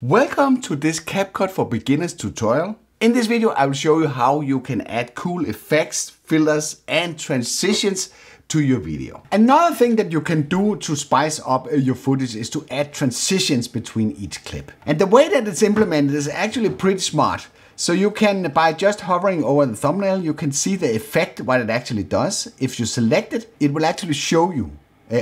Welcome to this CapCut for Beginners tutorial. In this video I will show you how you can add cool effects, filters and transitions to your video. Another thing that you can do to spice up your footage is to add transitions between each clip. And the way that it's implemented is actually pretty smart. So you can, by just hovering over the thumbnail, you can see the effect, what it actually does. If you select it, it will actually show you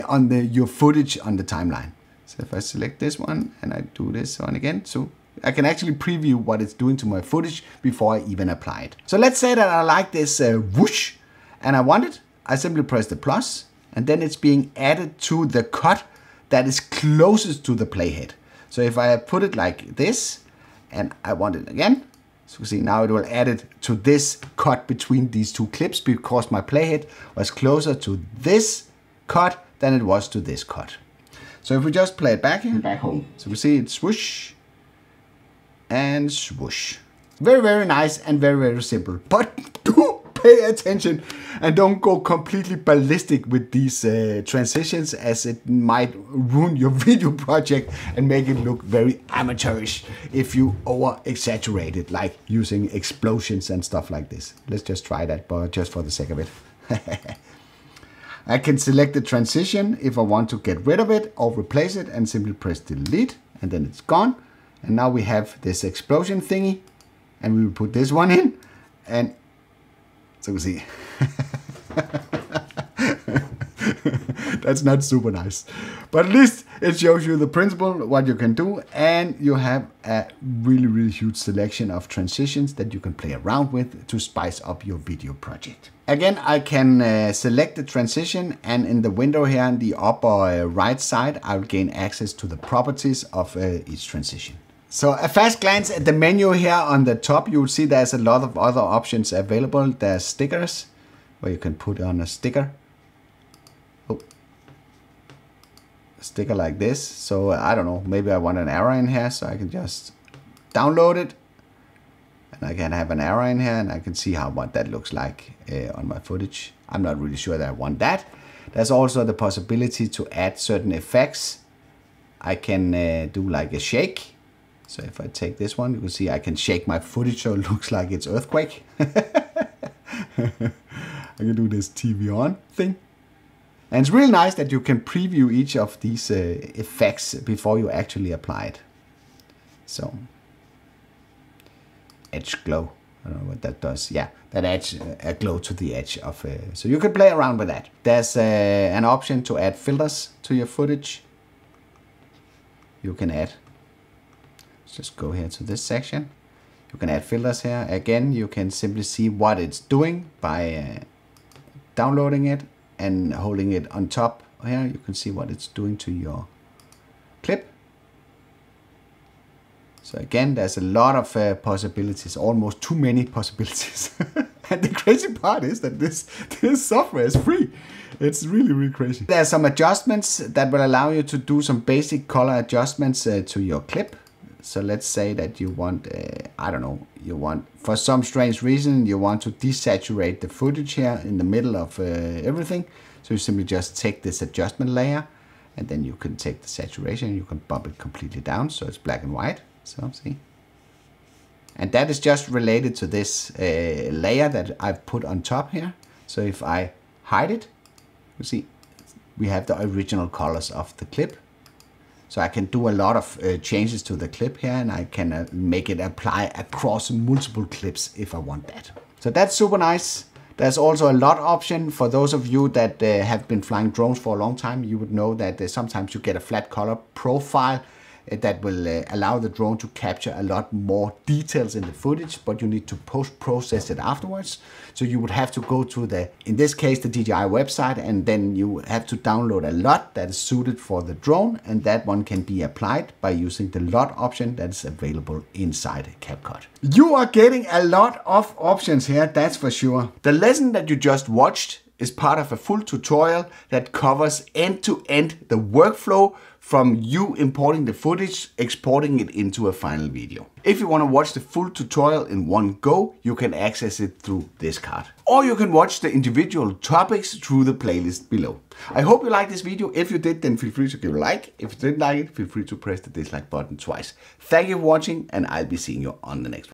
on your footage on the timeline. So if I select this one and I do this one again, so I can actually preview what it's doing to my footage before I even apply it. So let's say that I like this whoosh and I want it. I simply press the plus and then it's being added to the cut that is closest to the playhead. So if I put it like this and I want it again, so you see now it will add it to this cut between these two clips because my playhead was closer to this cut than it was to this cut. So if we just play it back here, back home. So we see it's swoosh and swoosh. Very, very nice and very, very simple. But do pay attention and don't go completely ballistic with these transitions, as it might ruin your video project and make it look very amateurish if you over exaggerate it, like using explosions and stuff like this. Let's just try that, but just for the sake of it. I can select the transition if I want to get rid of it or replace it and simply press delete and then it's gone. And now we have this explosion thingy and we will put this one in and so you see. That's not super nice, but at least it shows you the principle, what you can do, and you have a really, really huge selection of transitions that you can play around with to spice up your video project. Again, I can select the transition, and in the window here on the upper right side, I will gain access to the properties of each transition. So a fast glance at the menu here on the top, you will see there's a lot of other options available. There's stickers, where you can put on a sticker. Sticker like this. So I don't know, maybe I want an arrow in here, so I can just download it and I can have an arrow in here and I can see what that looks like on my footage. I'm not really sure that I want that. There's also the possibility to add certain effects. I can do like a shake. So if I take this one, you can see I can shake my footage so it looks like it's earthquake. I can do this TV on thing. And it's really nice that you can preview each of these effects before you actually apply it. So, edge glow, I don't know what that does. Yeah, that adds a glow to the edge of, so you can play around with that. There's an option to add filters to your footage. You can add, let's just go here to this section. You can add filters here. Again, you can simply see what it's doing by downloading it and holding it on top here. You can see what it's doing to your clip. So again, there's a lot of possibilities, almost too many possibilities. And the crazy part is that this software is free. It's really, really crazy. There's some adjustments that will allow you to do some basic color adjustments to your clip. So let's say that you want, I don't know, you want, for some strange reason, you want to desaturate the footage here in the middle of everything. So you simply just take this adjustment layer and then you can take the saturation, you can bump it completely down so it's black and white. So see. And that is just related to this layer that I've put on top here. So if I hide it, you see, we have the original colors of the clip. So I can do a lot of changes to the clip here and I can make it apply across multiple clips if I want that. So that's super nice. There's also a LUT option. For those of you that have been flying drones for a long time, you would know that sometimes you get a flat color profile that will allow the drone to capture a lot more details in the footage, but you need to post-process it afterwards. So you would have to go to the, in this case, the DJI website, and then you have to download a LUT that is suited for the drone, and that one can be applied by using the LUT option that is available inside CapCut. You are getting a lot of options here, that's for sure. The lesson that you just watched is part of a full tutorial that covers end-to-end the workflow from you importing the footage, exporting it into a final video. If you want to watch the full tutorial in one go, you can access it through this card. Or you can watch the individual topics through the playlist below. I hope you liked this video. If you did, then feel free to give a like. If you didn't like it, feel free to press the dislike button twice. Thank you for watching, and I'll be seeing you on the next one.